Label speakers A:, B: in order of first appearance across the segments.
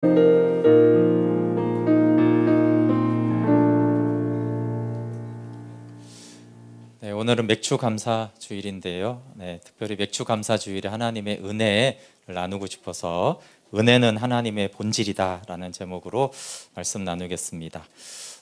A: 네, 오늘은 맥주 감사 주일인데요. 네, 특별히 맥주 감사 주일에 하나님의 은혜를 나누고 싶어서 은혜는 하나님의 본질이다라는 제목으로 말씀 나누겠습니다.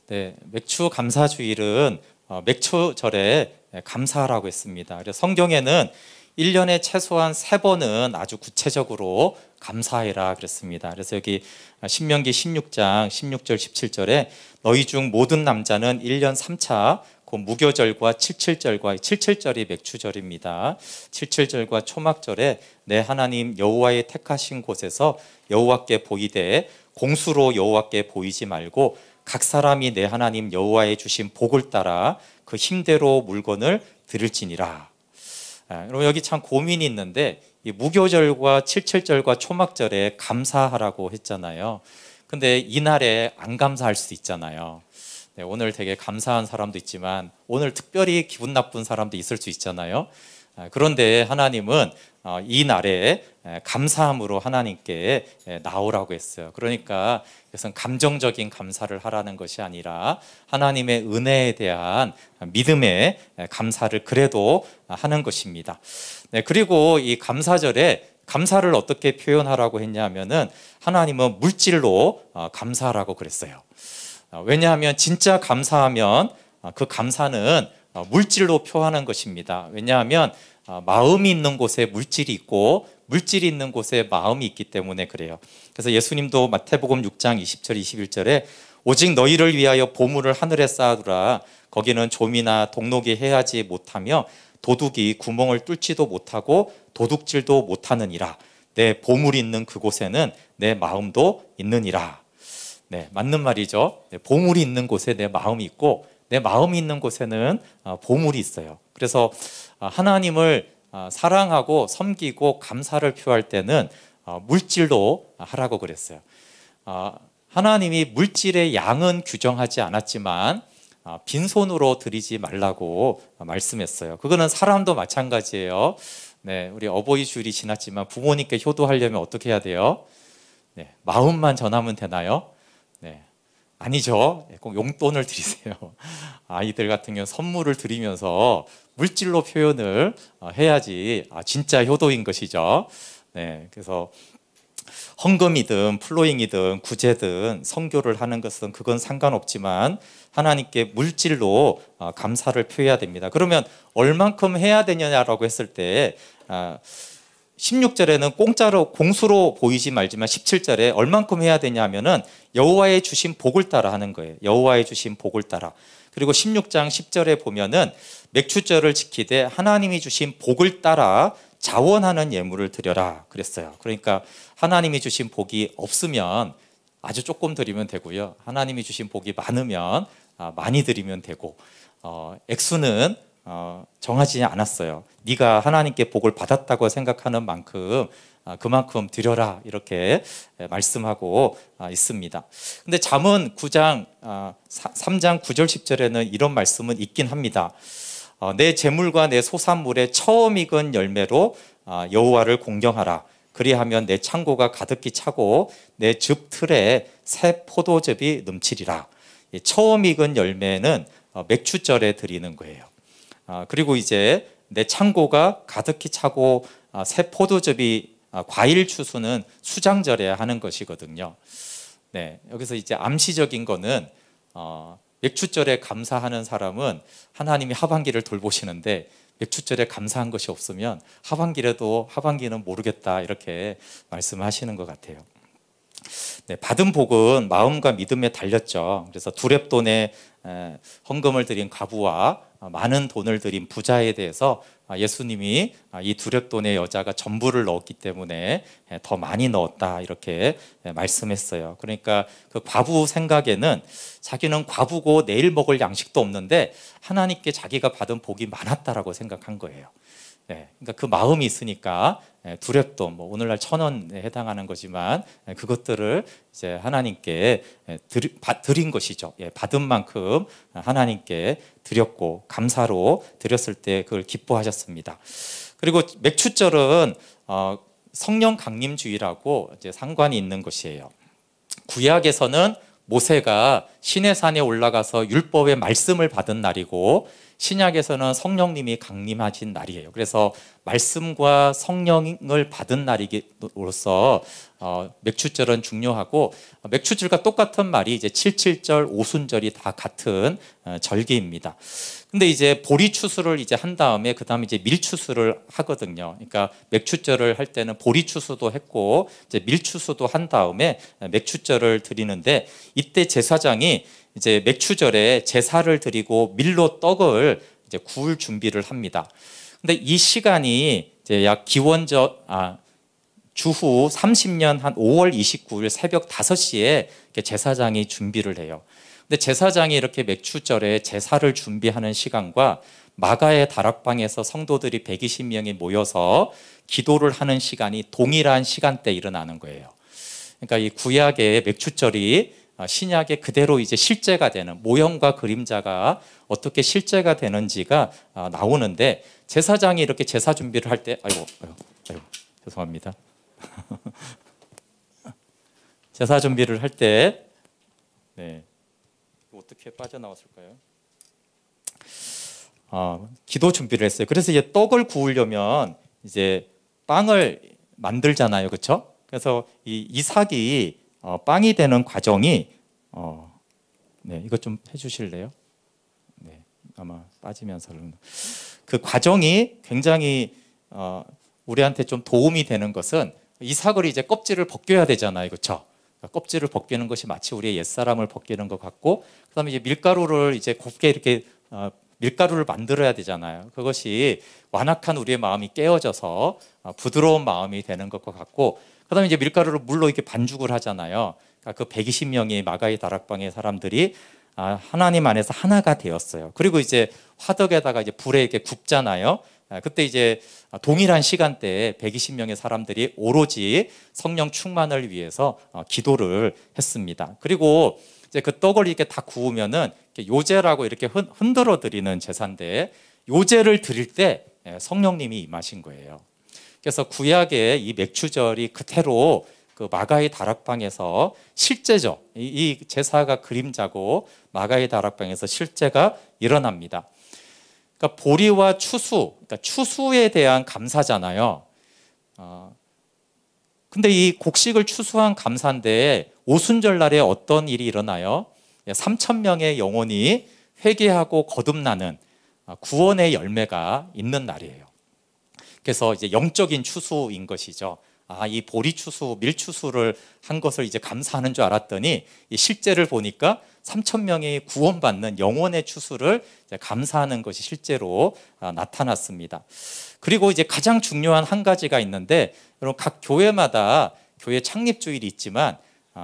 A: 네, 맥주 감사 주일은 맥주절에 감사하라고 했습니다. 그래서 성경에는 1년에 최소한 3번은 아주 구체적으로 감사해라 그랬습니다. 그래서 여기 신명기 16장 16절 17절에 너희 중 모든 남자는 1년 3차 그 무교절과 칠칠절이 맥주절입니다. 칠칠절과 초막절에 내 하나님 여호와의 택하신 곳에서 여호와께 보이되 공수로 여호와께 보이지 말고 각 사람이 내 하나님 여호와의 주신 복을 따라 그 힘대로 물건을 드릴지니라. 그럼 여기 참 고민이 있는데, 이 무교절과 칠칠절과 초막절에 감사하라고 했잖아요. 근데 이날에 안 감사할 수 있잖아요. 네, 오늘 되게 감사한 사람도 있지만 오늘 특별히 기분 나쁜 사람도 있을 수 있잖아요. 그런데 하나님은 이 날에 감사함으로 하나님께 나오라고 했어요. 그러니까 이것은 감정적인 감사를 하라는 것이 아니라 하나님의 은혜에 대한 믿음의 감사를 그래도 하는 것입니다. 네, 그리고 이 감사절에 감사를 어떻게 표현하라고 했냐면은 하나님은 물질로 감사하라고 그랬어요. 왜냐하면 진짜 감사하면 그 감사는 물질로 표하는 것입니다. 왜냐하면 마음이 있는 곳에 물질이 있고 물질이 있는 곳에 마음이 있기 때문에 그래요. 그래서 예수님도 마태복음 6장 20절 21절에 오직 너희를 위하여 보물을 하늘에 쌓아두라. 거기는 좀이나 동록이 해하지 못하며 도둑이 구멍을 뚫지도 못하고 도둑질도 못하느니라. 내 보물이 있는 그곳에는 내 마음도 있느니라. 네, 맞는 말이죠. 네, 보물이 있는 곳에 내 마음이 있고 내 마음이 있는 곳에는 보물이 있어요. 그래서 하나님을 사랑하고 섬기고 감사를 표할 때는 물질로 하라고 그랬어요. 하나님이 물질의 양은 규정하지 않았지만 빈손으로 드리지 말라고 말씀했어요. 그거는 사람도 마찬가지예요. 네, 우리 어버이 주일이 지났지만 부모님께 효도하려면 어떻게 해야 돼요? 네, 마음만 전하면 되나요? 네, 아니죠. 꼭 용돈을 드리세요. 아이들 같은 경우 선물을 드리면서 물질로 표현을 해야지 진짜 효도인 것이죠. 네, 그래서 헌금이든 플로잉이든 구제든 선교를 하는 것은 그건 상관없지만 하나님께 물질로 감사를 표해야 됩니다. 그러면 얼만큼 해야 되냐라고 했을 때 16절에는 공짜로 공수로 보이지 말지만 17절에 얼만큼 해야 되냐면은 여호와의 주신 복을 따라 하는 거예요. 여호와의 주신 복을 따라. 그리고 16장 10절에 보면은 맥주절을 지키되 하나님이 주신 복을 따라 자원하는 예물을 드려라 그랬어요. 그러니까 하나님이 주신 복이 없으면 아주 조금 드리면 되고요. 하나님이 주신 복이 많으면 많이 드리면 되고 액수는 정하지 않았어요. 네가 하나님께 복을 받았다고 생각하는 만큼 그만큼 드려라 이렇게 말씀하고 있습니다. 근데 잠언 9장 3장 9절 10절에는 이런 말씀은 있긴 합니다. 내 재물과 내 소산물의 처음 익은 열매로 여호와를 공경하라. 그리하면 내 창고가 가득히 차고 내 즙 틀에 새 포도즙이 넘치리라. 처음 익은 열매는 맥주절에 드리는 거예요. 그리고 이제 내 창고가 가득히 차고 새 포도즙이 과일 추수는 수장절에 하는 것이거든요. 네, 여기서 이제 암시적인 거는 맥주절에 감사하는 사람은 하나님이 하반기를 돌보시는데 맥주절에 감사한 것이 없으면 하반기는 모르겠다 이렇게 말씀하시는 것 같아요. 네, 받은 복은 마음과 믿음에 달렸죠. 그래서 두렙돈에 헌금을 드린 과부와 많은 돈을 드린 부자에 대해서 예수님이 이 두렙돈의 여자가 전부를 넣었기 때문에 더 많이 넣었다 이렇게 말씀했어요. 그러니까 그 과부 생각에는 자기는 과부고 내일 먹을 양식도 없는데 하나님께 자기가 받은 복이 많았다라고 생각한 거예요. 네, 그러니까 그 마음이 있으니까 두렙돈, 뭐 오늘날 1,000원에 해당하는 거지만 그것들을 이제 하나님께 드린 것이죠. 받은 만큼 하나님께 드렸고 감사로 드렸을 때 그걸 기뻐하셨습니다. 그리고 맥주절은 성령 강림주의라고 이제 상관이 있는 것이에요. 구약에서는 모세가 시내산에 올라가서 율법의 말씀을 받은 날이고, 신약에서는 성령님이 강림하신 날이에요. 그래서 말씀과 성령을 받은 날이로서 맥추절은 중요하고, 맥추절과 똑같은 말이 이제 77절, 오순절이 다 같은 절기입니다. 근데 이제 보리추수를 이제 한 다음에 그 다음에 이제 밀추수를 하거든요. 그러니까 맥추절을 할 때는 보리추수도 했고 이제 밀추수도 한 다음에 맥추절을 드리는데, 이때 제사장이 이제 맥추절에 제사를 드리고 밀로 떡을 이제 구울 준비를 합니다. 근데 이 시간이 이제 약 주후 30년 한 5월 29일 새벽 5시에 제사장이 준비를 해요. 근데 제사장이 이렇게 맥추절에 제사를 준비하는 시간과 마가의 다락방에서 성도들이 120명이 모여서 기도를 하는 시간이 동일한 시간대에 일어나는 거예요. 그러니까 이 구약의 맥추절이 신약에 그대로 이제 실제가 되는, 모형과 그림자가 어떻게 실제가 되는지가 나오는데, 제사장이 이렇게 제사 준비를 할 때, 아이고 죄송합니다. 제사 준비를 할 때, 네, 어떻게 빠져나왔을까요? 기도 준비를 했어요. 그래서 이제 떡을 구우려면 이제 빵을 만들잖아요, 그렇죠? 그래서 이 이삭이 빵이 되는 과정이 네, 이것 좀 해주실래요? 네, 아마 빠지면서 그 과정이 굉장히 우리한테 좀 도움이 되는 것은, 이삭을 이제 껍질을 벗겨야 되잖아요, 그렇죠? 껍질을 벗기는 것이 마치 우리의 옛사람을 벗기는 것 같고, 그다음에 이제 밀가루를 이제 곱게 이렇게 밀가루를 만들어야 되잖아요. 그것이 완악한 우리의 마음이 깨어져서 부드러운 마음이 되는 것과 같고, 그다음에 이제 밀가루를 물로 이렇게 반죽을 하잖아요. 그러니까 그 120명의 마가의 다락방의 사람들이 하나님 안에서 하나가 되었어요. 그리고 이제 화덕에다가 이제 불에 이렇게 굽잖아요. 그때 이제 동일한 시간대에 120명의 사람들이 오로지 성령 충만을 위해서 기도를 했습니다. 그리고 이제 그 떡을 이렇게 다 구우면은 요제라고 이렇게 흔들어 드리는 제사인데, 요제를 드릴 때 성령님이 임하신 거예요. 그래서 구약의 이 맥추절이 그대로 그 마가의 다락방에서 실제죠. 이 제사가 그림자고 마가의 다락방에서 실제가 일어납니다. 그러니까 보리와 추수, 그러니까 추수에 대한 감사잖아요. 근데 이 곡식을 추수한 감사인데, 오순절 날에 어떤 일이 일어나요? 3,000명의 영혼이 회개하고 거듭나는 구원의 열매가 있는 날이에요. 그래서 이제 영적인 추수인 것이죠. 이 보리 추수, 밀 추수를 한 것을 이제 감사하는 줄 알았더니, 이 실제를 보니까 3,000명이 구원받는 영혼의 추수를 이제 감사하는 것이 실제로 나타났습니다. 그리고 이제 가장 중요한 한 가지가 있는데, 여러분 각 교회마다 교회 창립 주일이 있지만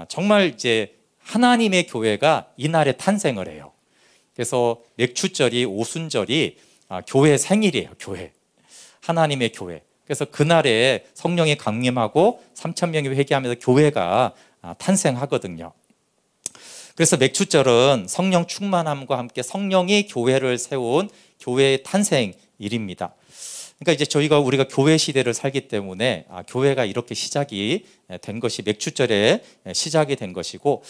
A: 정말 이제 하나님의 교회가 이날에 탄생을 해요. 그래서 맥추절이, 오순절이 교회 생일이에요. 교회, 하나님의 교회. 그래서 그날에 성령이 강림하고 3,000명이 회개하면서 교회가 탄생하거든요. 그래서 맥추절은 성령 충만함과 함께 성령이 교회를 세운 교회의 탄생일입니다. 그러니까 이제 우리가 교회 시대를 살기 때문에 교회가 이렇게 시작이 된 것이 맥추절에 시작이 된 것이고,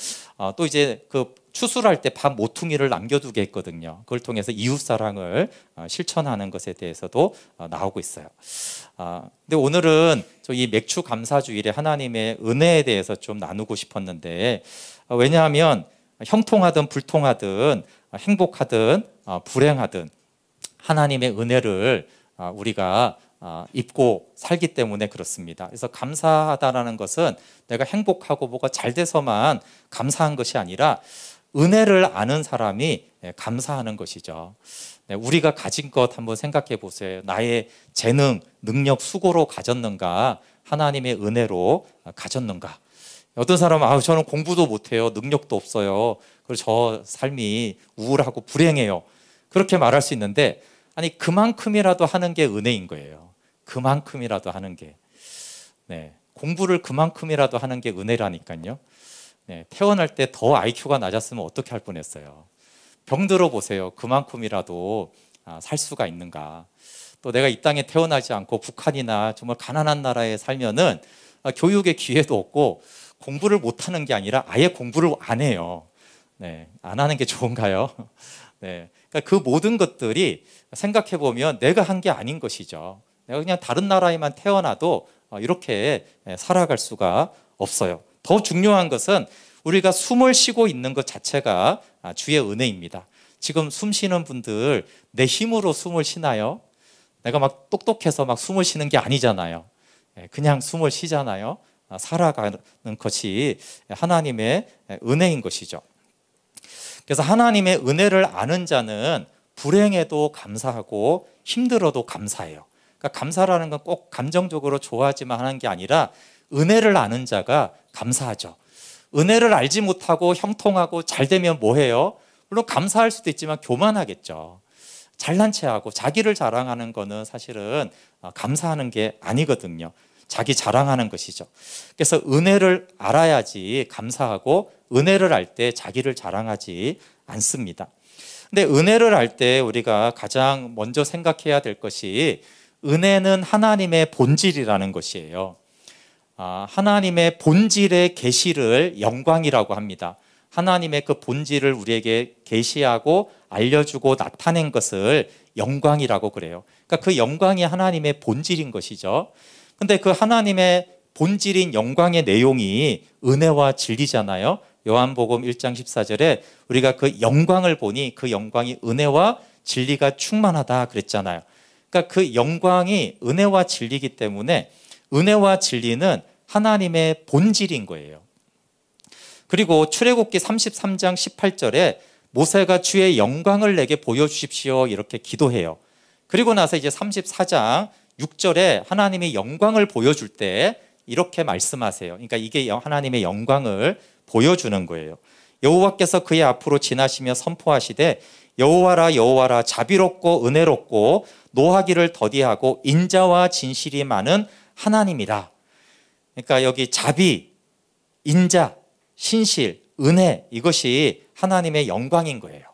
A: 또 이제 그 추수를 할 때 밥 모퉁이를 남겨두게 했거든요. 그걸 통해서 이웃 사랑을 실천하는 것에 대해서도 나오고 있어요. 근데 오늘은 이 맥추 감사주일에 하나님의 은혜에 대해서 좀 나누고 싶었는데, 왜냐하면 형통하든 불통하든 행복하든 불행하든 하나님의 은혜를 우리가 입고 살기 때문에 그렇습니다. 그래서 감사하다라는 것은 내가 행복하고 뭐가 잘 돼서만 감사한 것이 아니라 은혜를 아는 사람이 감사하는 것이죠. 우리가 가진 것 한번 생각해 보세요. 나의 재능, 능력, 수고로 가졌는가, 하나님의 은혜로 가졌는가. 어떤 사람은 저는 공부도 못해요, 능력도 없어요, 그리고 저 삶이 우울하고 불행해요, 그렇게 말할 수 있는데, 아니 그만큼이라도 하는 게 은혜인 거예요. 그만큼이라도 하는 게. 공부를 그만큼이라도 하는 게 은혜라니까요. 태어날 때 더 IQ가 낮았으면 어떻게 할 뻔했어요. 병들어 보세요. 그만큼이라도 살 수가 있는가. 또 내가 이 땅에 태어나지 않고 북한이나 정말 가난한 나라에 살면은 교육의 기회도 없고 공부를 못하는 게 아니라 아예 공부를 안 해요. 네, 안 하는 게 좋은가요? 네, 그러니까 그 모든 것들이 생각해 보면 내가 한 게 아닌 것이죠. 내가 그냥 다른 나라에만 태어나도 이렇게 살아갈 수가 없어요. 더 중요한 것은 우리가 숨을 쉬고 있는 것 자체가 주의 은혜입니다. 지금 숨 쉬는 분들 내 힘으로 숨을 쉬나요? 내가 막 똑똑해서 막 숨을 쉬는 게 아니잖아요. 그냥 숨을 쉬잖아요. 살아가는 것이 하나님의 은혜인 것이죠. 그래서 하나님의 은혜를 아는 자는 불행해도 감사하고 힘들어도 감사해요. 그러니까 감사라는 건 꼭 감정적으로 좋아하지만 하는 게 아니라 은혜를 아는 자가 감사하죠. 은혜를 알지 못하고 형통하고 잘 되면 뭐 해요? 물론 감사할 수도 있지만 교만하겠죠. 잘난 체하고 자기를 자랑하는 거는 사실은 감사하는 게 아니거든요. 자기 자랑하는 것이죠. 그래서 은혜를 알아야지 감사하고 은혜를 알 때 자기를 자랑하지 않습니다. 근데 은혜를 알 때 우리가 가장 먼저 생각해야 될 것이 은혜는 하나님의 본질이라는 것이에요. 하나님의 본질의 계시를 영광이라고 합니다. 하나님의 그 본질을 우리에게 계시하고 알려주고 나타낸 것을 영광이라고 그래요. 그러니까 그 영광이 하나님의 본질인 것이죠. 근데 그 하나님의 본질인 영광의 내용이 은혜와 진리잖아요. 요한복음 1장 14절에 우리가 그 영광을 보니 그 영광이 은혜와 진리가 충만하다 그랬잖아요. 그러니까 그 영광이 은혜와 진리이기 때문에 은혜와 진리는 하나님의 본질인 거예요. 그리고 출애굽기 33장 18절에 모세가 주의 영광을 내게 보여주십시오 이렇게 기도해요. 그리고 나서 이제 34장 6절에 하나님의 영광을 보여줄 때 이렇게 말씀하세요. 그러니까 이게 하나님의 영광을 보여주는 거예요. 여호와께서 그의 앞으로 지나시며 선포하시되 여호와라 여호와라 자비롭고 은혜롭고 노하기를 더디하고 인자와 진실이 많은 하나님이라. 그러니까 여기 자비, 인자, 신실, 은혜 이것이 하나님의 영광인 거예요.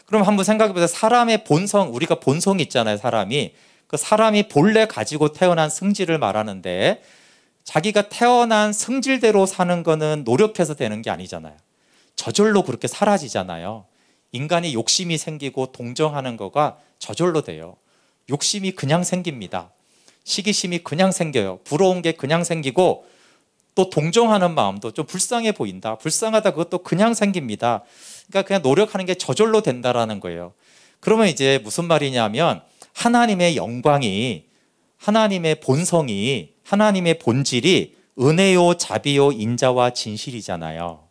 A: 그럼 한번 생각해 보세요. 사람의 본성, 우리가 본성이 있잖아요. 사람이 그 사람이 본래 가지고 태어난 성질을 말하는데 자기가 태어난 성질대로 사는 거는 노력해서 되는 게 아니잖아요. 저절로 그렇게 사라지잖아요. 인간이 욕심이 생기고 동정하는 거가 저절로 돼요. 욕심이 그냥 생깁니다. 시기심이 그냥 생겨요. 부러운 게 그냥 생기고 또 동정하는 마음도 좀 불쌍해 보인다. 불쌍하다 그것도 그냥 생깁니다. 그러니까 그냥 노력하는 게 저절로 된다라는 거예요. 그러면 이제 무슨 말이냐면 하나님의 영광이 하나님의 본성이 하나님의 본질이 은혜요 자비요 인자와 진실이잖아요.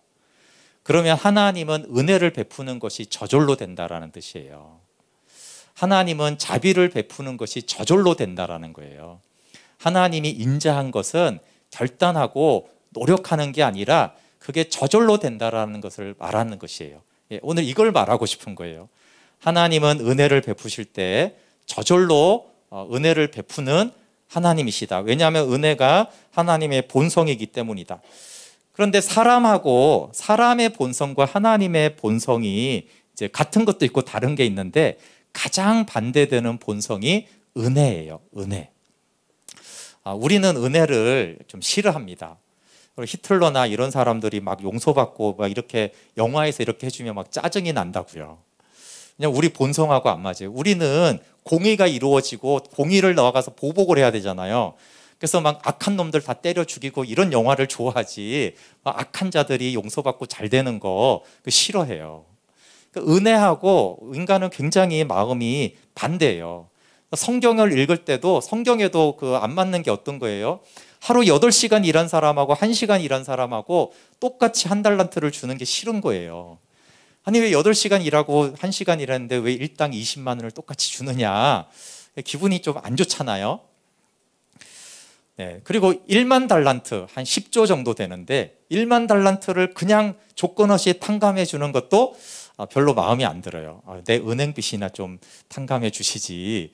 A: 그러면 하나님은 은혜를 베푸는 것이 저절로 된다라는 뜻이에요. 하나님은 자비를 베푸는 것이 저절로 된다라는 거예요. 하나님이 인자한 것은 결단하고 노력하는 게 아니라 그게 저절로 된다라는 것을 말하는 것이에요. 오늘 이걸 말하고 싶은 거예요. 하나님은 은혜를 베푸실 때 저절로 은혜를 베푸는 하나님이시다. 왜냐하면 은혜가 하나님의 본성이기 때문이다. 그런데 사람하고 사람의 본성과 하나님의 본성이 이제 같은 것도 있고 다른 게 있는데 가장 반대되는 본성이 은혜예요. 은혜. 우리는 은혜를 좀 싫어합니다. 히틀러나 이런 사람들이 막 용서받고 막 이렇게 영화에서 이렇게 해주면 막 짜증이 난다고요. 그냥 우리 본성하고 안 맞아요. 우리는 공의가 이루어지고 공의를 나가서 보복을 해야 되잖아요. 그래서 막 악한 놈들 다 때려 죽이고 이런 영화를 좋아하지 막 악한 자들이 용서받고 잘 되는 거 싫어해요. 그러니까 은혜하고 인간은 굉장히 마음이 반대예요. 성경을 읽을 때도 성경에도 그 안 맞는 게 어떤 거예요? 하루 8시간 일한 사람하고 1시간 일한 사람하고 똑같이 한 달란트를 주는 게 싫은 거예요. 아니 왜 8시간 일하고 1시간 일했는데 왜 일당 20만 원을 똑같이 주느냐. 기분이 좀 안 좋잖아요. 네, 그리고 1만 달란트 한 10조 정도 되는데 1만 달란트를 그냥 조건 없이 탕감해 주는 것도 별로 마음이 안 들어요. 내 은행빚이나 좀 탕감해 주시지.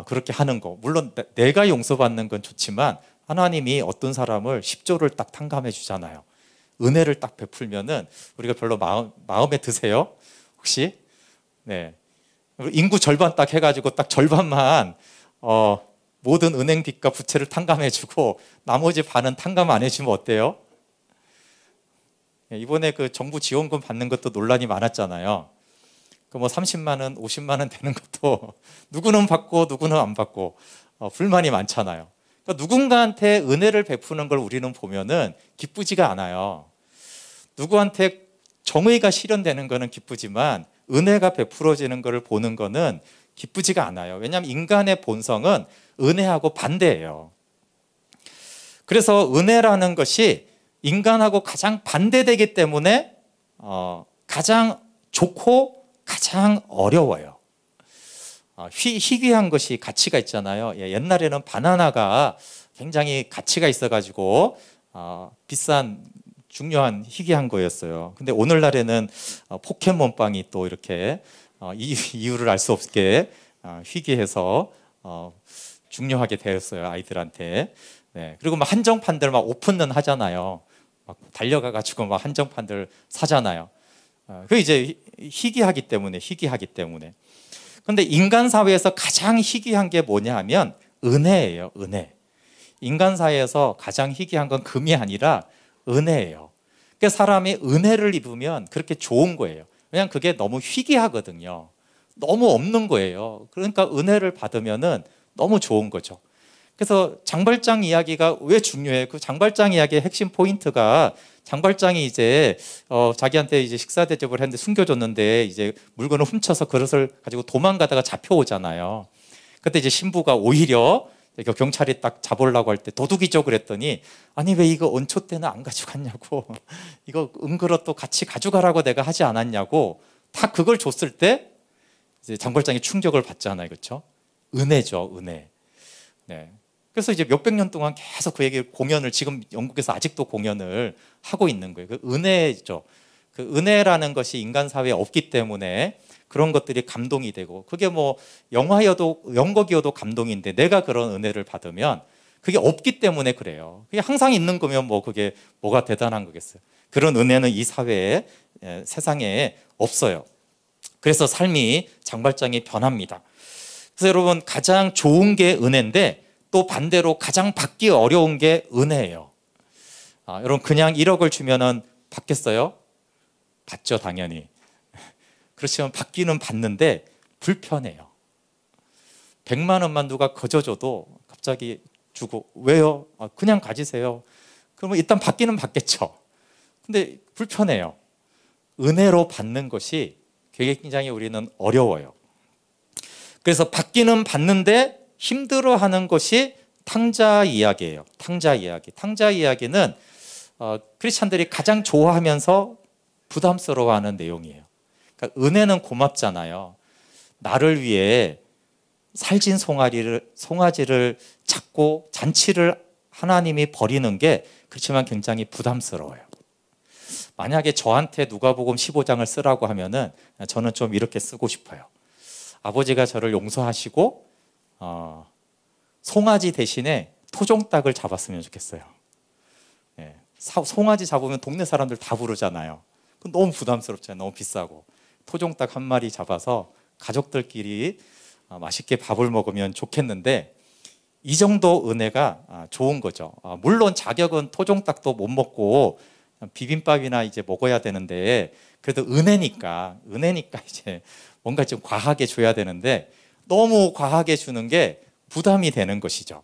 A: 그렇게 하는 거. 물론 내가 용서받는 건 좋지만 하나님이 어떤 사람을 10조를 딱 탕감해 주잖아요. 은혜를 딱 베풀면은 우리가 별로 마음에 드세요? 혹시? 네. 인구 절반 딱 해가지고 딱 절반만 모든 은행빚과 부채를 탕감해 주고 나머지 반은 탕감 안 해주면 어때요? 이번에 그 정부 지원금 받는 것도 논란이 많았잖아요. 그 뭐 30만 원, 50만 원 되는 것도 누구는 받고 누구는 안 받고 불만이 많잖아요. 그러니까 누군가한테 은혜를 베푸는 걸 우리는 보면은 기쁘지가 않아요. 누구한테 정의가 실현되는 거는 기쁘지만 은혜가 베풀어지는 것을 보는 거는 기쁘지가 않아요. 왜냐하면 인간의 본성은 은혜하고 반대예요. 그래서 은혜라는 것이 인간하고 가장 반대되기 때문에 가장 좋고 가장 어려워요. 희귀한 것이 가치가 있잖아요. 옛날에는 바나나가 굉장히 가치가 있어가지고 비싼 중요한 희귀한 거였어요. 근데 오늘날에는 포켓몬빵이 또 이렇게 이유를 알 수 없게 희귀해서 중요하게 되었어요, 아이들한테. 네. 그리고 막 한정판들 막 오픈런 하잖아요. 막 달려가가지고 막 한정판들 사잖아요. 그 이제 희귀하기 때문에. 그런데 인간 사회에서 가장 희귀한 게 뭐냐 하면 은혜예요. 은혜. 인간 사회에서 가장 희귀한 건 금이 아니라 은혜예요. 그러니까 사람이 은혜를 입으면 그렇게 좋은 거예요. 왜냐하면 그게 너무 희귀하거든요. 너무 없는 거예요. 그러니까 은혜를 받으면은 너무 좋은 거죠. 그래서 장발장 이야기가 왜 중요해요? 그 장발장 이야기의 핵심 포인트가 장발장이 이제 자기한테 이제 식사 대접을 했는데 숨겨줬는데 이제 물건을 훔쳐서 그릇을 가지고 도망가다가 잡혀오잖아요. 그때 이제 신부가 오히려 경찰이 딱 잡으려고 할 때 도둑이죠 그랬더니 아니 왜 이거 언초 때는 안 가져갔냐고 이거 은그릇도 같이 가져가라고 내가 하지 않았냐고 다 그걸 줬을 때 이제 장발장이 충격을 받잖아요. 그렇죠? 은혜죠, 은혜. 네. 그래서 이제 몇백 년 동안 계속 그 얘기 공연을 지금 영국에서 아직도 공연을 하고 있는 거예요. 그 은혜죠. 그 은혜라는 것이 인간 사회에 없기 때문에 그런 것들이 감동이 되고 그게 뭐 영화여도 연극이어도 감동인데 내가 그런 은혜를 받으면 그게 없기 때문에 그래요. 그게 항상 있는 거면 뭐 그게 뭐가 대단한 거겠어요. 그런 은혜는 이 사회에 세상에 없어요. 그래서 삶이 장발장이 변합니다. 그래서 여러분 가장 좋은 게 은혜인데 또 반대로 가장 받기 어려운 게 은혜예요. 여러분 그냥 1억을 주면은 받겠어요? 받죠, 당연히. 그렇지만 받기는 받는데 불편해요. 100만 원만 누가 거저줘도 갑자기 주고 왜요? 그냥 가지세요. 그러면 일단 받기는 받겠죠. 근데 불편해요. 은혜로 받는 것이 굉장히 우리는 어려워요. 그래서 받기는 받는데 힘들어하는 것이 탕자 이야기예요. 탕자 이야기. 탕자 이야기는 크리스찬들이 가장 좋아하면서 부담스러워하는 내용이에요. 그러니까 은혜는 고맙잖아요. 나를 위해 살찐 송아지를 찾고 잔치를 하나님이 버리는 게 그렇지만 굉장히 부담스러워요. 만약에 저한테 누가복음 15장을 쓰라고 하면은 저는 좀 이렇게 쓰고 싶어요. 아버지가 저를 용서하시고 송아지 대신에 토종닭을 잡았으면 좋겠어요. 예, 송아지 잡으면 동네 사람들 다 부르잖아요. 너무 부담스럽잖아요. 너무 비싸고. 토종닭 한 마리 잡아서 가족들끼리 맛있게 밥을 먹으면 좋겠는데 이 정도 은혜가 좋은 거죠. 물론 자격은 토종닭도 못 먹고 비빔밥이나 이제 먹어야 되는데 그래도 은혜니까 이제 뭔가 좀 과하게 줘야 되는데 너무 과하게 주는 게 부담이 되는 것이죠.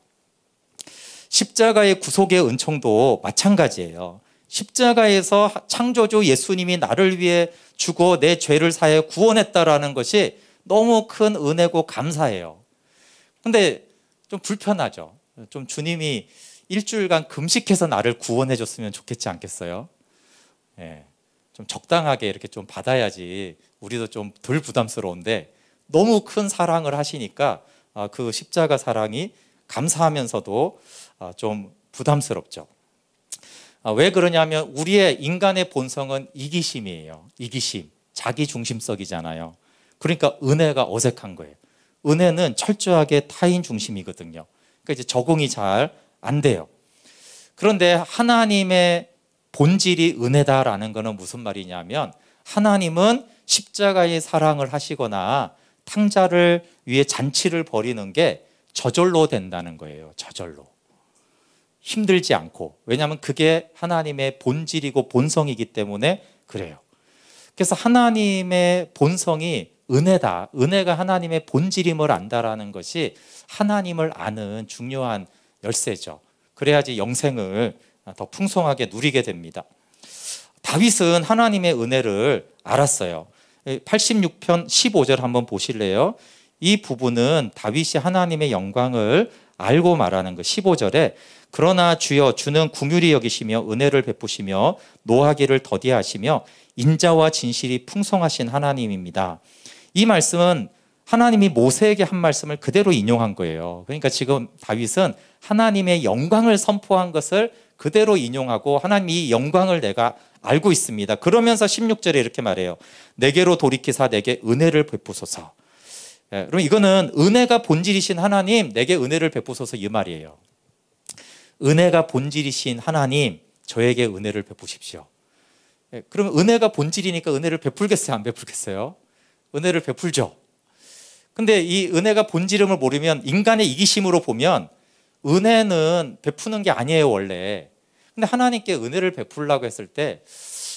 A: 십자가의 구속의 은총도 마찬가지예요. 십자가에서 창조주 예수님이 나를 위해 죽어 내 죄를 사해 구원했다라는 것이 너무 큰 은혜고 감사해요. 근데 좀 불편하죠. 좀 주님이 일주일간 금식해서 나를 구원해 줬으면 좋겠지 않겠어요? 예, 좀 적당하게 이렇게 좀 받아야지 우리도 좀 덜 부담스러운데 너무 큰 사랑을 하시니까 그 십자가 사랑이 감사하면서도 좀 부담스럽죠. 왜 그러냐면 우리의 인간의 본성은 이기심이에요. 이기심, 자기중심적이잖아요. 그러니까 은혜가 어색한 거예요. 은혜는 철저하게 타인 중심이거든요. 그러니까 이제 적응이 잘 안 돼요. 그런데 하나님의 본질이 은혜다라는 것은 무슨 말이냐면 하나님은 십자가의 사랑을 하시거나 탕자를 위해 잔치를 벌이는 게 저절로 된다는 거예요. 저절로. 힘들지 않고, 왜냐하면 그게 하나님의 본질이고 본성이기 때문에 그래요. 그래서 하나님의 본성이 은혜다. 은혜가 하나님의 본질임을 안다라는 것이 하나님을 아는 중요한 열쇠죠. 그래야지 영생을 더 풍성하게 누리게 됩니다. 다윗은 하나님의 은혜를 알았어요. 86편 15절 한번 보실래요? 이 부분은 다윗이 하나님의 영광을 알고 말하는 거. 15절에 그러나 주여 주는 긍휼히 여기시며 은혜를 베푸시며 노하기를 더디하시며 인자와 진실이 풍성하신 하나님입니다. 이 말씀은 하나님이 모세에게 한 말씀을 그대로 인용한 거예요. 그러니까 지금 다윗은 하나님의 영광을 선포한 것을 그대로 인용하고 하나님 이 영광을 내가 알고 있습니다. 그러면서 16절에 이렇게 말해요. 내게로 돌이키사 내게 은혜를 베푸소서. 그럼 이거는 은혜가 본질이신 하나님 내게 은혜를 베푸소서 이 말이에요. 은혜가 본질이신 하나님 저에게 은혜를 베푸십시오. 그러면 은혜가 본질이니까 은혜를 베풀겠어요? 안 베풀겠어요? 은혜를 베풀죠. 근데 이 은혜가 본질임을 모르면 인간의 이기심으로 보면 은혜는 베푸는 게 아니에요 원래. 근데 하나님께 은혜를 베풀라고 했을 때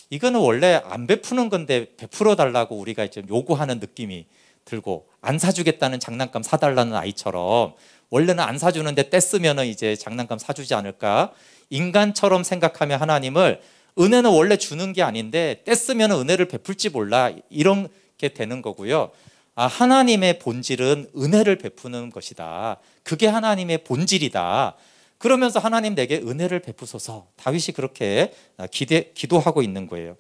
A: 이거는 원래 안 베푸는 건데 베풀어 달라고 우리가 이제 요구하는 느낌이 들고, 안 사주겠다는 장난감 사달라는 아이처럼 원래는 안 사주는데 떼쓰면 이제 장난감 사주지 않을까. 인간처럼 생각하면 하나님을 은혜는 원래 주는 게 아닌데 떼쓰면 은혜를 베풀지 몰라, 이렇게 되는 거고요. 하나님의 본질은 은혜를 베푸는 것이다. 그게 하나님의 본질이다. 그러면서 하나님 내게 은혜를 베푸소서. 다윗이 그렇게 기도하고 있는 거예요.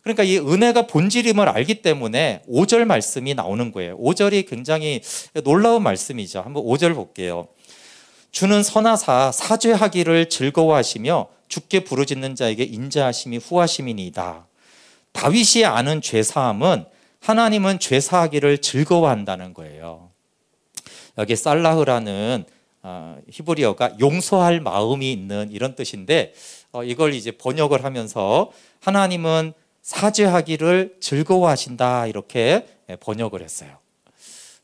A: 그러니까 이 은혜가 본질임을 알기 때문에 5절 말씀이 나오는 거예요. 5절이 굉장히 놀라운 말씀이죠. 한번 5절 볼게요. 주는 선하사 사죄하기를 즐거워하시며 주께 부르짖는 자에게 인자하심이 후하심이니이다. 다윗이 아는 죄사함은 하나님은 죄사하기를 즐거워한다는 거예요. 여기 살라흐라는 히브리어가 용서할 마음이 있는 이런 뜻인데, 이걸 이제 번역을 하면서 하나님은 사죄하기를 즐거워하신다 이렇게 번역을 했어요.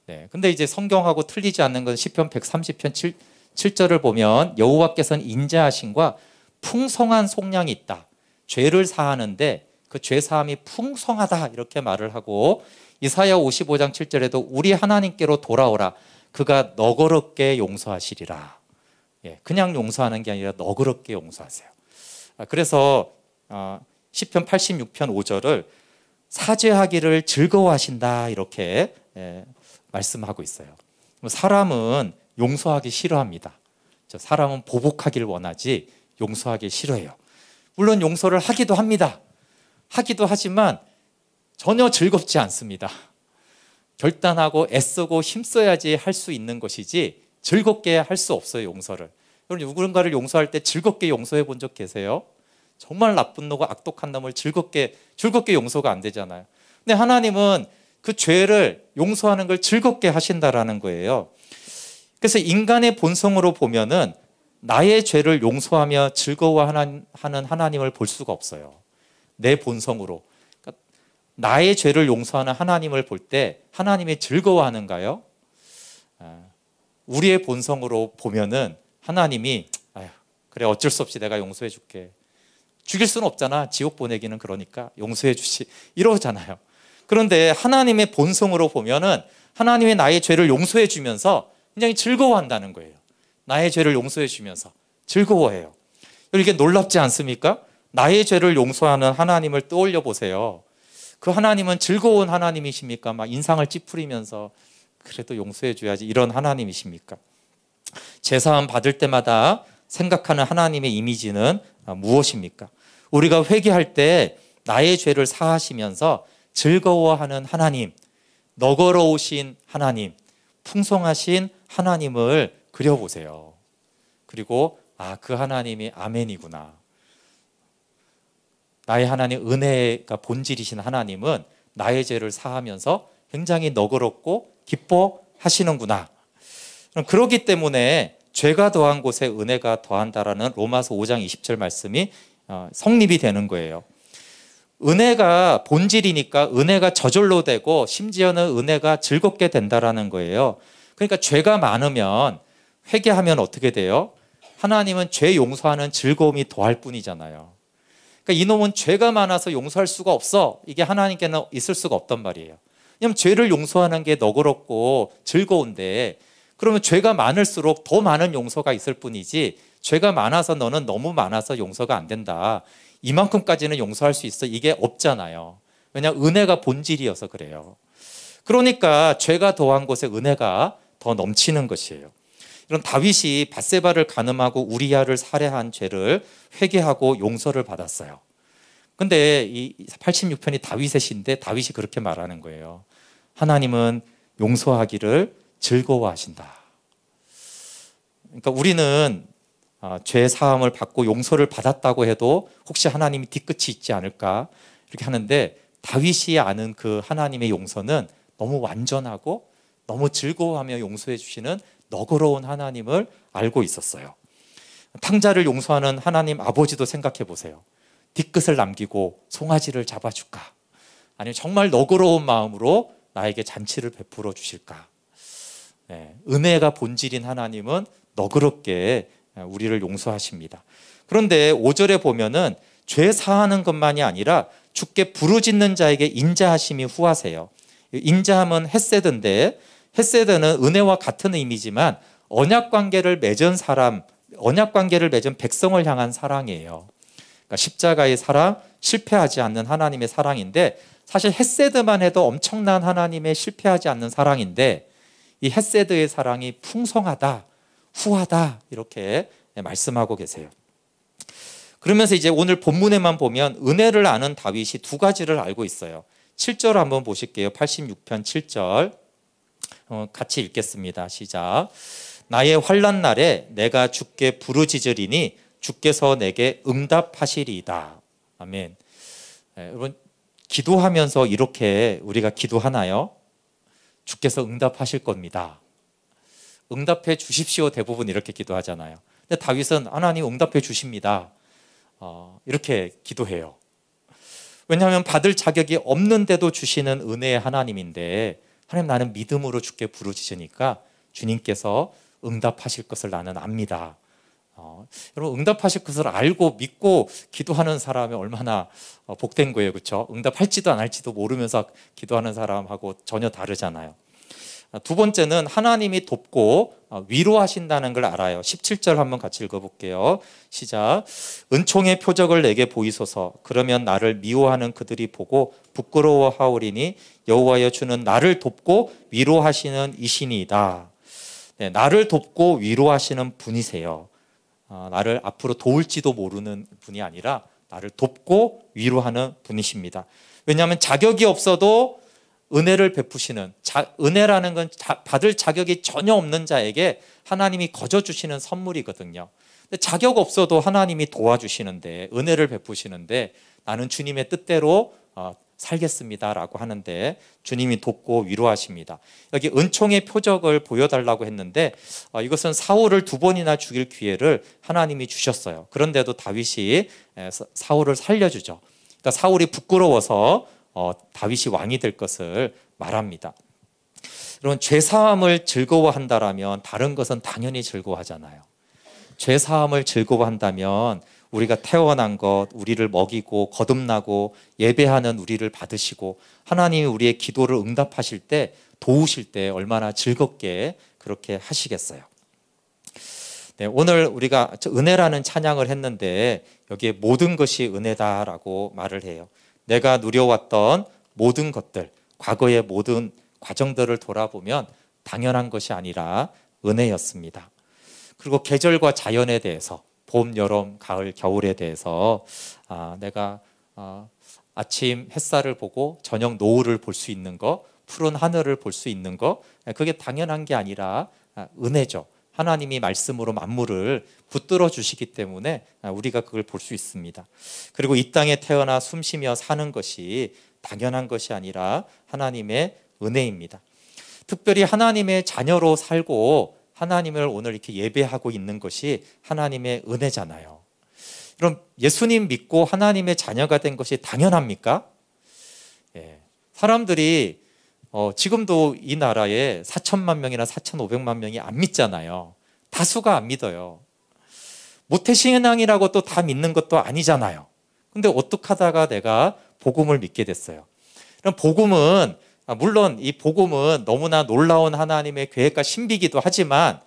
A: 네, 근데 이제 성경하고 틀리지 않는 것은 시편 130편 7절을 보면 여호와께서는 인자하심과 풍성한 속량이 있다. 죄를 사하는데 그 죄사함이 풍성하다 이렇게 말을 하고, 이사야 55장 7절에도 우리 하나님께로 돌아오라 그가 너그럽게 용서하시리라. 그냥 용서하는 게 아니라 너그럽게 용서하세요. 그래서 시편 86편 5절을 사죄하기를 즐거워하신다 이렇게 말씀하고 있어요. 사람은 용서하기 싫어합니다. 사람은 보복하기를 원하지 용서하기 싫어해요. 물론 용서를 하기도 합니다. 하기도 하지만 전혀 즐겁지 않습니다. 결단하고 애쓰고 힘써야지 할 수 있는 것이지 즐겁게 할 수 없어요. 용서를. 여러분 누군가를 용서할 때 즐겁게 용서해 본 적 계세요? 정말 나쁜 놈과 악독한 놈을 즐겁게 용서가 안 되잖아요. 근데 하나님은 그 죄를 용서하는 걸 즐겁게 하신다라는 거예요. 그래서 인간의 본성으로 보면은 나의 죄를 용서하며 즐거워하는 하나님을 볼 수가 없어요. 내 본성으로. 그러니까 나의 죄를 용서하는 하나님을 볼 때 하나님이 즐거워하는가요? 우리의 본성으로 보면은 하나님이 그래 어쩔 수 없이 내가 용서해 줄게. 죽일 수는 없잖아. 지옥 보내기는 그러니까 용서해 주시. 이러잖아요. 그런데 하나님의 본성으로 보면은 하나님의 나의 죄를 용서해 주면서 굉장히 즐거워한다는 거예요. 나의 죄를 용서해 주면서 즐거워해요. 이게 놀랍지 않습니까? 나의 죄를 용서하는 하나님을 떠올려 보세요. 그 하나님은 즐거운 하나님이십니까? 막 인상을 찌푸리면서 그래도 용서해 줘야지 이런 하나님이십니까? 제사함 받을 때마다 생각하는 하나님의 이미지는 무엇입니까? 우리가 회개할 때 나의 죄를 사하시면서 즐거워하는 하나님, 너그러우신 하나님, 풍성하신 하나님을 그려보세요. 그리고 그 하나님이 아멘이구나. 나의 하나님, 은혜가 본질이신 하나님은 나의 죄를 사하면서 굉장히 너그럽고 기뻐하시는구나. 그렇기 때문에 죄가 더한 곳에 은혜가 더한다라는 로마서 5장 20절 말씀이 성립이 되는 거예요. 은혜가 본질이니까 은혜가 저절로 되고 심지어는 은혜가 즐겁게 된다라는 거예요. 그러니까 죄가 많으면 회개하면 어떻게 돼요? 하나님은 죄 용서하는 즐거움이 더할 뿐이잖아요. 그러니까 이놈은 죄가 많아서 용서할 수가 없어. 이게 하나님께는 있을 수가 없단 말이에요. 왜냐하면 죄를 용서하는 게 너그럽고 즐거운데, 그러면 죄가 많을수록 더 많은 용서가 있을 뿐이지, 죄가 많아서 너는 너무 많아서 용서가 안 된다, 이만큼까지는 용서할 수 있어, 이게 없잖아요. 왜냐하면 은혜가 본질이어서 그래요. 그러니까 죄가 더한 곳에 은혜가 더 넘치는 것이에요. 이런 다윗이 밧세바를 간음하고 우리아를 살해한 죄를 회개하고 용서를 받았어요. 근데 이 86편이 다윗의 시인데 다윗이 그렇게 말하는 거예요. 하나님은 용서하기를 즐거워하신다. 그러니까 우리는 죄 사함을 받고 용서를 받았다고 해도 혹시 하나님이 뒤끝이 있지 않을까 이렇게 하는데, 다윗이 아는 그 하나님의 용서는 너무 완전하고 너무 즐거워하며 용서해 주시는 너그러운 하나님을 알고 있었어요. 탕자를 용서하는 하나님 아버지도 생각해 보세요. 뒤끝을 남기고 송아지를 잡아줄까? 아니면 정말 너그러운 마음으로 나에게 잔치를 베풀어 주실까? 은혜가 본질인 하나님은 너그럽게 우리를 용서하십니다. 그런데 5절에 보면은 죄 사하는 것만이 아니라 주께 부르짖는 자에게 인자하심이 후하세요. 인자함은 헤세드인데, 헤세드는 은혜와 같은 의미지만 언약 관계를 맺은 사람, 언약 관계를 맺은 백성을 향한 사랑이에요. 그러니까 십자가의 사랑, 실패하지 않는 하나님의 사랑인데, 사실 헤세드만 해도 엄청난 하나님의 실패하지 않는 사랑인데, 이 헤세드의 사랑이 풍성하다, 후하다 이렇게 말씀하고 계세요. 그러면서 이제 오늘 본문에만 보면 은혜를 아는 다윗이 두 가지를 알고 있어요. 7절 한번 보실게요. 86편 7절 같이 읽겠습니다. 시작. 나의 환난 날에 내가 주께 부르짖으리니 주께서 내게 응답하시리이다. 아멘. 여러분, 기도하면서 이렇게 우리가 기도하나요? 주께서 응답하실 겁니다. 응답해 주십시오. 대부분 이렇게 기도하잖아요. 근데 다윗은 하나님 응답해 주십니다. 이렇게 기도해요. 왜냐하면 받을 자격이 없는데도 주시는 은혜의 하나님인데, 하나님 나는 믿음으로 주께 부르짖으니까 주님께서 응답하실 것을 나는 압니다. 여러분, 응답하실 것을 알고 믿고 기도하는 사람이 얼마나 복된 거예요, 그렇죠? 응답할지도 안 할지도 모르면서 기도하는 사람하고 전혀 다르잖아요. 두 번째는 하나님이 돕고 위로하신다는 걸 알아요. 17절 한번 같이 읽어볼게요. 시작. 은총의 표적을 내게 보이소서. 그러면 나를 미워하는 그들이 보고 부끄러워하오리니 여호와여 주는 나를 돕고 위로하시는 이신이다. 네, 나를 돕고 위로하시는 분이세요. 나를 앞으로 도울지도 모르는 분이 아니라 나를 돕고 위로하는 분이십니다. 왜냐하면 자격이 없어도 은혜를 베푸시는, 은혜라는 건 받을 자격이 전혀 없는 자에게 하나님이 거저 주시는 선물이거든요. 근데 자격 없어도 하나님이 도와주시는데, 은혜를 베푸시는데, 나는 주님의 뜻대로 살겠습니다라고 하는데 주님이 돕고 위로하십니다. 여기 은총의 표적을 보여달라고 했는데, 이것은 사울을 2번이나 죽일 기회를 하나님이 주셨어요. 그런데도 다윗이 사울을 살려주죠. 그러니까 사울이 부끄러워서 다윗이 왕이 될 것을 말합니다. 여러분, 죄사함을 즐거워한다라면 다른 것은 당연히 즐거워하잖아요. 죄사함을 즐거워한다면 우리가 태어난 것, 우리를 먹이고 거듭나고 예배하는 우리를 받으시고 하나님이 우리의 기도를 응답하실 때, 도우실 때 얼마나 즐겁게 그렇게 하시겠어요. 네, 오늘 우리가 은혜라는 찬양을 했는데 여기에 모든 것이 은혜다라고 말을 해요. 내가 누려왔던 모든 것들, 과거의 모든 과정들을 돌아보면 당연한 것이 아니라 은혜였습니다. 그리고 계절과 자연에 대해서, 봄, 여름, 가을, 겨울에 대해서 내가 아침 햇살을 보고 저녁 노을을 볼 수 있는 거, 푸른 하늘을 볼 수 있는 거, 그게 당연한 게 아니라 은혜죠. 하나님이 말씀으로 만물을 붙들어 주시기 때문에 우리가 그걸 볼 수 있습니다. 그리고 이 땅에 태어나 숨쉬며 사는 것이 당연한 것이 아니라 하나님의 은혜입니다. 특별히 하나님의 자녀로 살고 하나님을 오늘 이렇게 예배하고 있는 것이 하나님의 은혜잖아요. 그럼 예수님 믿고 하나님의 자녀가 된 것이 당연합니까? 사람들이 지금도 이 나라에 4천만 명이나 4,500만 명이 안 믿잖아요. 다수가 안 믿어요. 모태신앙이라고 또 다 믿는 것도 아니잖아요. 근데 어떻게 하다가 내가 복음을 믿게 됐어요. 그럼 복음은 물론 이 복음은 너무나 놀라운 하나님의 계획과 신비이기도 하지만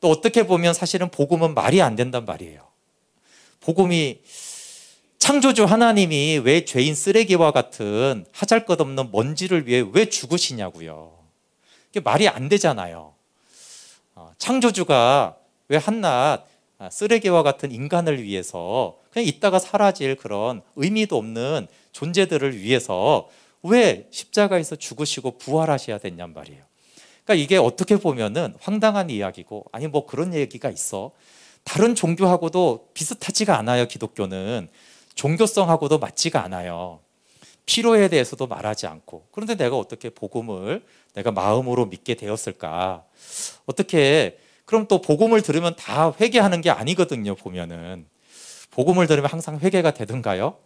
A: 또 어떻게 보면 사실은 복음은 말이 안 된단 말이에요. 복음이 창조주 하나님이 왜 죄인 쓰레기와 같은 하잘것없는 먼지를 위해 왜 죽으시냐고요. 이게 말이 안 되잖아요. 창조주가 왜 한낱 쓰레기와 같은 인간을 위해서 그냥 있다가 사라질 그런 의미도 없는 존재들을 위해서 왜 십자가에서 죽으시고 부활하셔야 됐냔 말이에요. 그러니까 이게 어떻게 보면은 황당한 이야기고, 아니 뭐 그런 얘기가 있어. 다른 종교하고도 비슷하지가 않아요. 기독교는 종교성하고도 맞지가 않아요. 필요에 대해서도 말하지 않고. 그런데 내가 어떻게 복음을 내가 마음으로 믿게 되었을까? 어떻게, 그럼 또 복음을 들으면 다 회개하는 게 아니거든요. 보면은 복음을 들으면 항상 회개가 되던가요?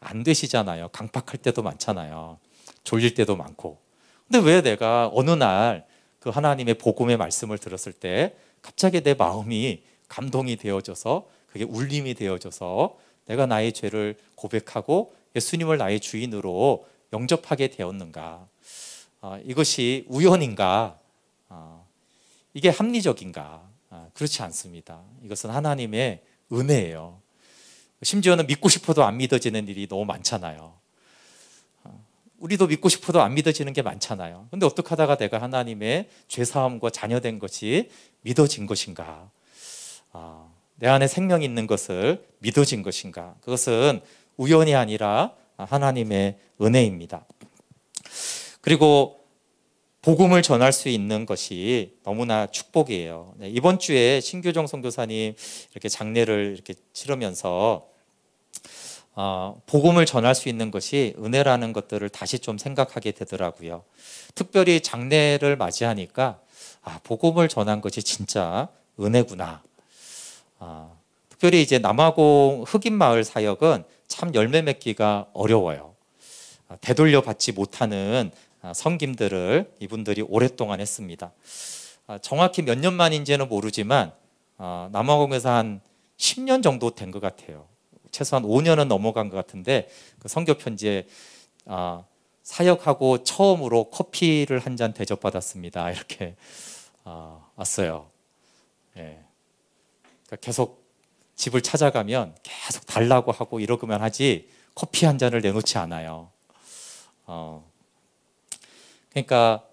A: 안 되시잖아요. 강박할 때도 많잖아요. 졸릴 때도 많고. 근데 왜 내가 어느 날 그 하나님의 복음의 말씀을 들었을 때 갑자기 내 마음이 감동이 되어져서 그게 울림이 되어져서 내가 나의 죄를 고백하고 예수님을 나의 주인으로 영접하게 되었는가? 이것이 우연인가? 이게 합리적인가? 그렇지 않습니다. 이것은 하나님의 은혜예요. 심지어는 믿고 싶어도 안 믿어지는 일이 너무 많잖아요. 우리도 믿고 싶어도 안 믿어지는 게 많잖아요. 근데 어떻게 하다가 내가 하나님의 죄사함과 자녀된 것이 믿어진 것인가? 내 안에 생명이 있는 것을 믿어진 것인가? 그것은 우연이 아니라 하나님의 은혜입니다. 그리고 복음을 전할 수 있는 것이 너무나 축복이에요. 이번 주에 신규정 선교사님 이렇게 장례를 이렇게 치르면서 복음을 전할 수 있는 것이 은혜라는 것들을 다시 좀 생각하게 되더라고요. 특별히 장례를 맞이하니까 복음을 전한 것이 진짜 은혜구나. 특별히 이제 남아공 흑인 마을 사역은 참 열매 맺기가 어려워요. 되돌려 받지 못하는 섬김들을 이분들이 오랫동안 했습니다. 정확히 몇 년 만인지는 모르지만 남아공에서 한 10년 정도 된 것 같아요. 최소한 5년은 넘어간 것 같은데 그 선교 편지에 사역하고 처음으로 커피를 한 잔 대접받았습니다. 이렇게 왔어요. 예. 그러니까 계속 집을 찾아가면 계속 달라고 하고 이러고만 하지 커피 한 잔을 내놓지 않아요. 그러니까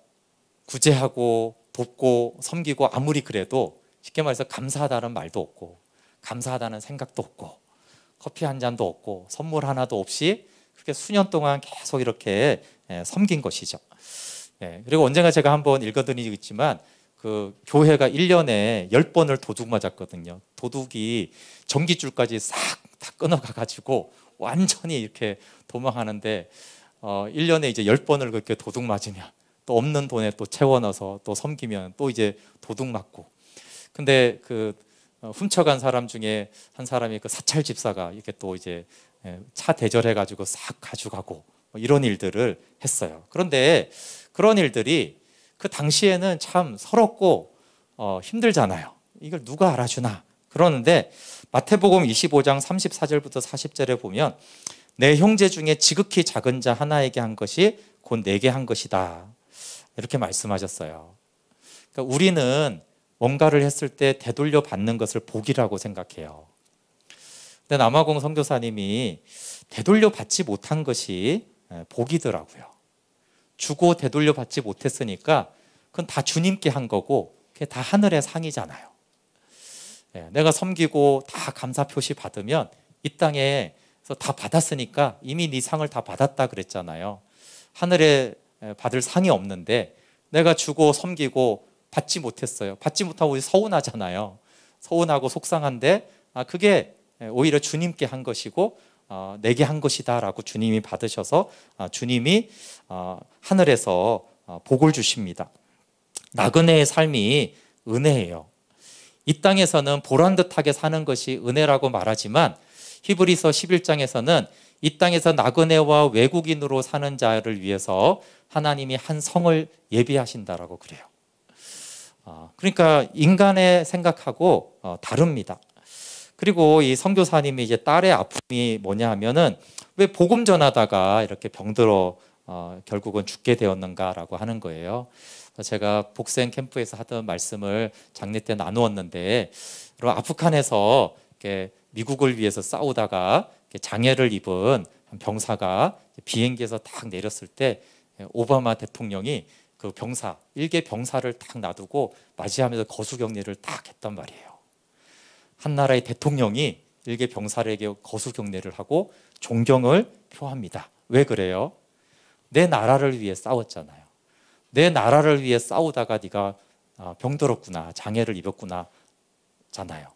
A: 구제하고 돕고 섬기고 아무리 그래도 쉽게 말해서 감사하다는 말도 없고 감사하다는 생각도 없고 커피 한 잔도 없고 선물 하나도 없이 그렇게 수년 동안 계속 이렇게 섬긴 것이죠. 그리고 언젠가 제가 한번 읽어드리겠지만 그 교회가 1년에 10번을 도둑 맞았거든요. 도둑이 전기줄까지 싹 다 끊어가가지고 완전히 이렇게 도망하는데 1년에 이제 10번을 그렇게 도둑 맞으면 또 없는 돈에 또 채워 넣어서 또 섬기면 또 이제 도둑 맞고. 근데 그 훔쳐간 사람 중에 한 사람이 그 사찰 집사가 이렇게 또 이제 차 대절해가지고 싹 가져가고 이런 일들을 했어요. 그런데 그런 일들이 그 당시에는 참 서럽고 힘들잖아요. 이걸 누가 알아주나. 그러는데 마태복음 25장 34절부터 40절에 보면 내 형제 중에 지극히 작은 자 하나에게 한 것이 곧 내게 한 것이다. 이렇게 말씀하셨어요. 그러니까 우리는 뭔가를 했을 때 되돌려 받는 것을 복이라고 생각해요. 근데 남아공 선교사님이 되돌려 받지 못한 것이 복이더라고요. 주고 되돌려 받지 못했으니까 그건 다 주님께 한 거고 그게 다 하늘의 상이잖아요. 내가 섬기고 다 감사 표시 받으면 이 땅에서 다 받았으니까 이미 네 상을 다 받았다 그랬잖아요. 하늘에 받을 상이 없는데 내가 주고 섬기고 받지 못했어요. 받지 못하고 서운하잖아요. 서운하고 속상한데 그게 오히려 주님께 한 것이고 내게 한 것이다 라고 주님이 받으셔서 주님이 하늘에서 복을 주십니다. 나그네의 삶이 은혜예요. 이 땅에서는 보란듯하게 사는 것이 은혜라고 말하지만 히브리서 11장에서는 이 땅에서 나그네와 외국인으로 사는 자를 위해서 하나님이 한 성을 예비하신다라고 그래요. 그러니까 인간의 생각하고 다릅니다. 그리고 이 선교사님이 이제 딸의 아픔이 뭐냐 하면은 왜 복음 전하다가 이렇게 병들어 결국은 죽게 되었는가라고 하는 거예요. 제가 복생 캠프에서 하던 말씀을 장례 때 나누었는데, 아프간에서 이렇게 미국을 위해서 싸우다가 장애를 입은 병사가 비행기에서 딱 내렸을 때 오바마 대통령이 그 병사, 일개 병사를 딱 놔두고 맞이하면서 거수경례를 딱 했단 말이에요. 한 나라의 대통령이 일개 병사에게 거수경례를 하고 존경을 표합니다. 왜 그래요? 내 나라를 위해 싸웠잖아요. 내 나라를 위해 싸우다가 네가 병들었구나, 장애를 입었구나 잖아요.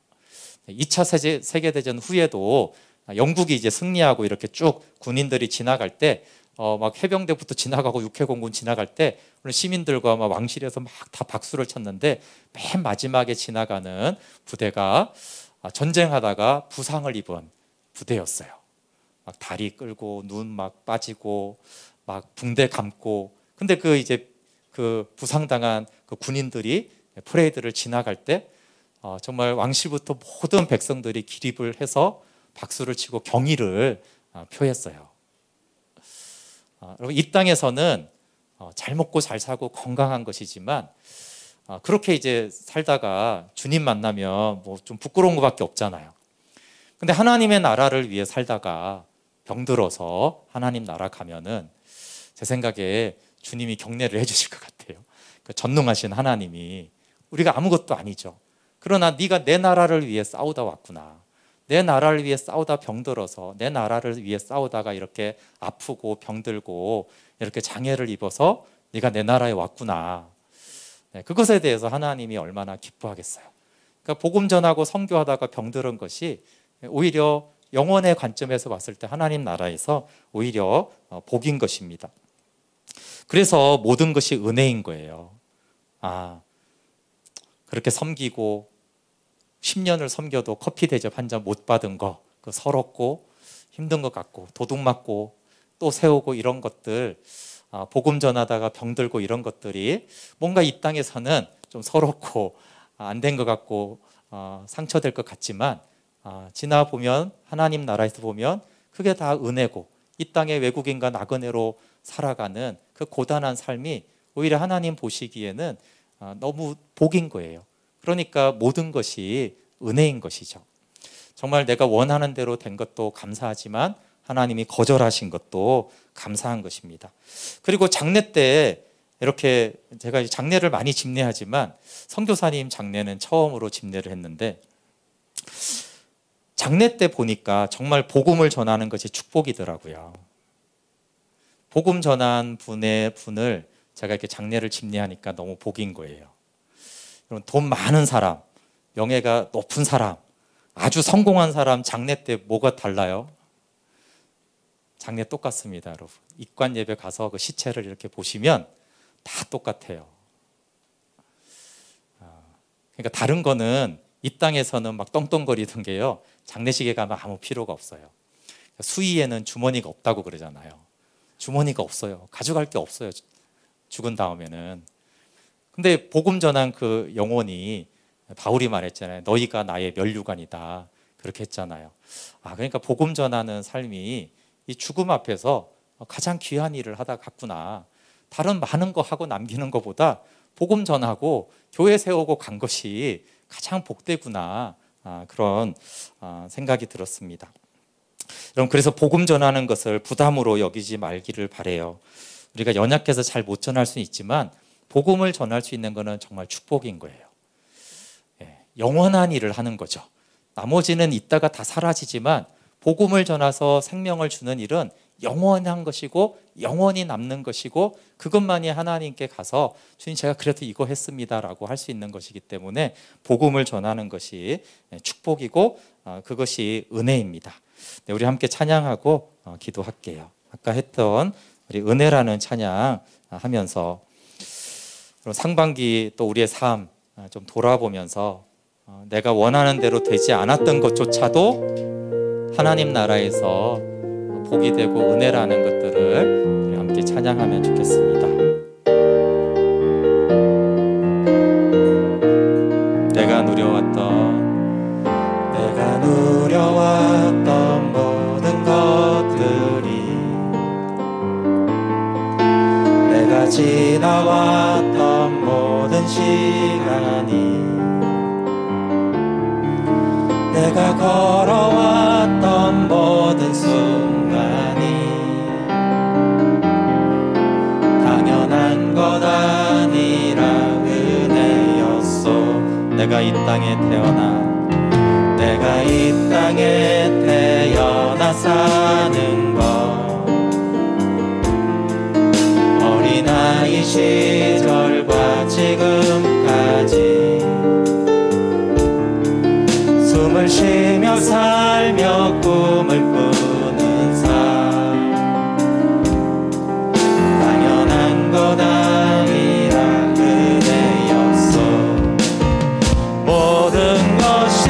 A: 2차 세계대전 후에도 영국이 이제 승리하고 이렇게 쭉 군인들이 지나갈 때 막 해병대부터 지나가고 육해공군 지나갈 때 시민들과 막 왕실에서 막 다 박수를 쳤는데, 맨 마지막에 지나가는 부대가 전쟁하다가 부상을 입은 부대였어요. 막 다리 끌고 눈 막 빠지고 막 붕대 감고. 근데 그 부상당한 그 군인들이 퍼레이드를 지나갈 때 정말 왕실부터 모든 백성들이 기립을 해서 박수를 치고 경의를 표했어요. 여러분, 이 땅에서는 잘 먹고 잘 사고 건강한 것이지만 그렇게 이제 살다가 주님 만나면 뭐 좀 부끄러운 것밖에 없잖아요. 근데 하나님의 나라를 위해 살다가 병들어서 하나님 나라 가면은 제 생각에 주님이 경례를 해주실 것 같아요. 그 전능하신 하나님이, 우리가 아무것도 아니죠. 그러나 네가 내 나라를 위해 싸우다 왔구나, 내 나라를 위해 싸우다 병들어서 내 나라를 위해 싸우다가 이렇게 아프고 병들고 이렇게 장애를 입어서 네가 내 나라에 왔구나. 그것에 대해서 하나님이 얼마나 기뻐하겠어요. 그러니까 복음 전하고 선교하다가 병들은 것이 오히려 영원의 관점에서 봤을 때 하나님 나라에서 오히려 복인 것입니다. 그래서 모든 것이 은혜인 거예요. 그렇게 섬기고 10년을 섬겨도 커피 대접 한 잔 못 받은 거, 그 서럽고 힘든 것 같고 도둑 맞고 또 세우고 이런 것들, 복음 전하다가 병들고 이런 것들이 뭔가 이 땅에서는 좀 서럽고 안 된 것 같고 상처될 것 같지만 지나 보면, 하나님 나라에서 보면 그게 다 은혜고, 이 땅의 외국인과 나그네로 살아가는 그 고단한 삶이 오히려 하나님 보시기에는 너무 복인 거예요. 그러니까 모든 것이 은혜인 것이죠. 정말 내가 원하는 대로 된 것도 감사하지만 하나님이 거절하신 것도 감사한 것입니다. 그리고 장례 때 이렇게, 제가 장례를 많이 집례하지만 선교사님 장례는 처음으로 집례를 했는데, 장례 때 보니까 정말 복음을 전하는 것이 축복이더라고요. 복음 전한 분을 제가 이렇게 장례를 집례하니까 너무 복인 거예요. 돈 많은 사람, 명예가 높은 사람, 아주 성공한 사람 장례 때 뭐가 달라요? 장례 똑같습니다, 여러분. 입관 예배 가서 그 시체를 이렇게 보시면 다 똑같아요. 그러니까 다른 거는 이 땅에서는 막 떵떵거리던 게요, 장례식에 가면 아무 필요가 없어요. 수의에는 주머니가 없다고 그러잖아요. 주머니가 없어요. 가져갈 게 없어요, 죽은 다음에는. 근데 복음 전한 그 영혼이, 바울이 말했잖아요. 너희가 나의 면류관이다, 그렇게 했잖아요. 그러니까 복음 전하는 삶이 이 죽음 앞에서 가장 귀한 일을 하다 갔구나. 다른 많은 거 하고 남기는 것보다 복음 전하고 교회 세우고 간 것이 가장 복되구나, 그런 생각이 들었습니다. 여러분, 그래서 복음 전하는 것을 부담으로 여기지 말기를 바라요. 우리가 연약해서 잘 못 전할 수는 있지만 복음을 전할 수 있는 것은 정말 축복인 거예요. 영원한 일을 하는 거죠. 나머지는 있다가 다 사라지지만 복음을 전해서 생명을 주는 일은 영원한 것이고 영원히 남는 것이고, 그것만이 하나님께 가서 주님 제가 그래도 이거 했습니다라고 할 수 있는 것이기 때문에 복음을 전하는 것이 축복이고 그것이 은혜입니다. 우리 함께 찬양하고 기도할게요. 아까 했던 우리 은혜라는 찬양 하면서 상반기 또 우리의 삶 좀 돌아보면서 내가 원하는 대로 되지 않았던 것조차도 하나님 나라에서 복이 되고 은혜라는 것들을 우리 함께 찬양하면 좋겠습니다. 내가 누려왔던 지나왔던 모든 시간이, 내가 걸어왔던 모든 순간이 당연한 것 아니라 은혜였소. 내가 이 땅에 태어나 사는 것, 어린아이 시절과 지금까지 숨을 쉬며 살며 꿈을 꾸는 삶, 당연한 것 아니라 은혜였소. 모든 것이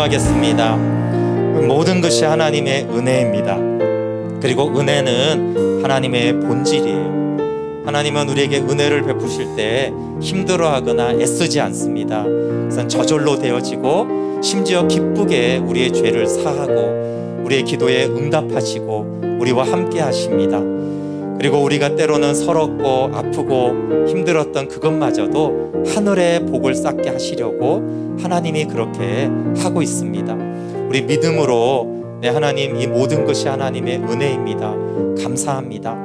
A: 기도하겠습니다. 모든 것이 하나님의 은혜입니다. 그리고 은혜는 하나님의 본질이에요. 하나님은 우리에게 은혜를 베푸실 때 힘들어하거나 애쓰지 않습니다. 그래서 저절로 되어지고 심지어 기쁘게 우리의 죄를 사하고 우리의 기도에 응답하시고 우리와 함께 하십니다. 그리고 우리가 때로는 서럽고 아프고 힘들었던 그것마저도 하늘의 복을 쌓게 하시려고 하나님이 그렇게 하고 있습니다. 우리 믿음으로 하나님, 이 모든 것이 하나님의 은혜입니다. 감사합니다.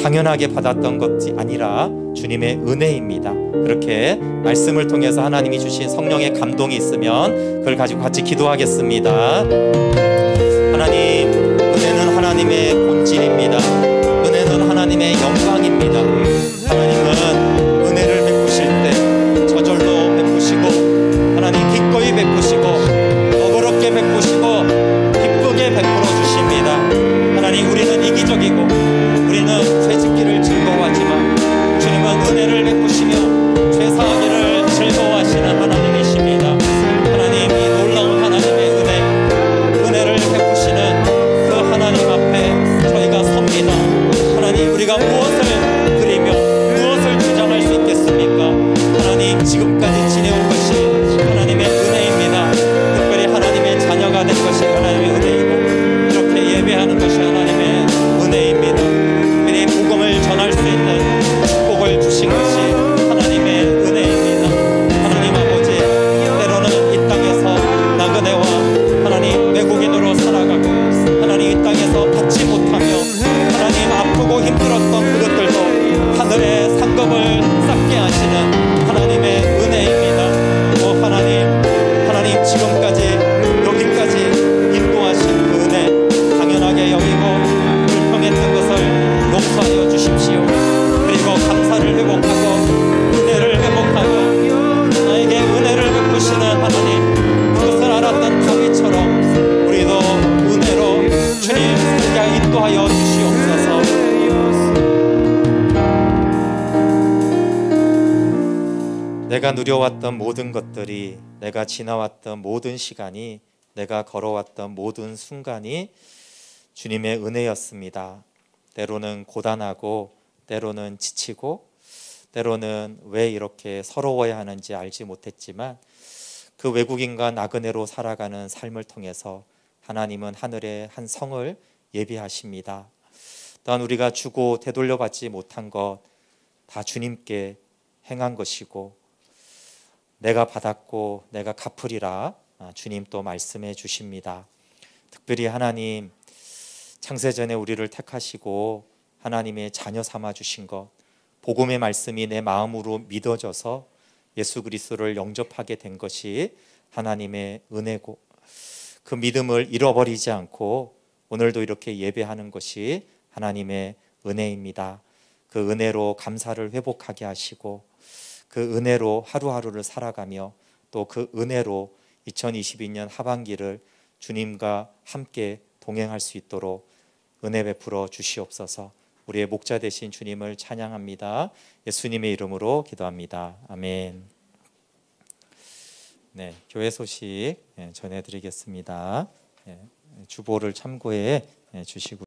A: 당연하게 받았던 것이 아니라 주님의 은혜입니다. 그렇게 말씀을 통해서 하나님이 주신 성령의 감동이 있으면 그걸 가지고 같이 기도하겠습니다. 하나님, 은혜는 하나님의 본질입니다. 은혜는 하나님의 영광입니다. 하나님은 은혜를 베푸실 때 저절로 베푸시고, 하나님 기꺼이 베푸시고, 너그럽게 베푸시고, 기쁘게 베풀어 주십니다. 하나님, 우리는 이기적이고 우리는 죄짓기를 즐거워하지만 주님은 은혜를 베푸시며 죄사하기를 즐거워하시는 하나님이십니다. 하나님, 이 놀라운 하나님의 은혜를 베푸시는 그 하나님 앞에 저희가 섭니다. 하나님, 우리가 무엇을 드리며 내가 누려왔던 모든 것들이, 내가 지나왔던 모든 시간이, 내가 걸어왔던 모든 순간이 주님의 은혜였습니다. 때로는 고단하고, 때로는 지치고, 때로는 왜 이렇게 서러워야 하는지 알지 못했지만 그 외국인과 나그네로 살아가는 삶을 통해서 하나님은 하늘의 한 성을 예비하십니다. 또한 우리가 주고 되돌려받지 못한 것 다 주님께 행한 것이고 내가 받았고 내가 갚으리라 주님 또 말씀해 주십니다. 특별히 하나님 창세전에 우리를 택하시고 하나님의 자녀 삼아 주신 것, 복음의 말씀이 내 마음으로 믿어져서 예수 그리스도를 영접하게 된 것이 하나님의 은혜고, 그 믿음을 잃어버리지 않고 오늘도 이렇게 예배하는 것이 하나님의 은혜입니다. 그 은혜로 감사를 회복하게 하시고 그 은혜로 하루하루를 살아가며 또 그 은혜로 2022년 하반기를 주님과 함께 동행할 수 있도록 은혜 베풀어 주시옵소서. 우리의 목자 되신 주님을 찬양합니다. 예수님의 이름으로 기도합니다. 아멘. 네, 교회 소식 전해드리겠습니다. 주보를 참고해 주시고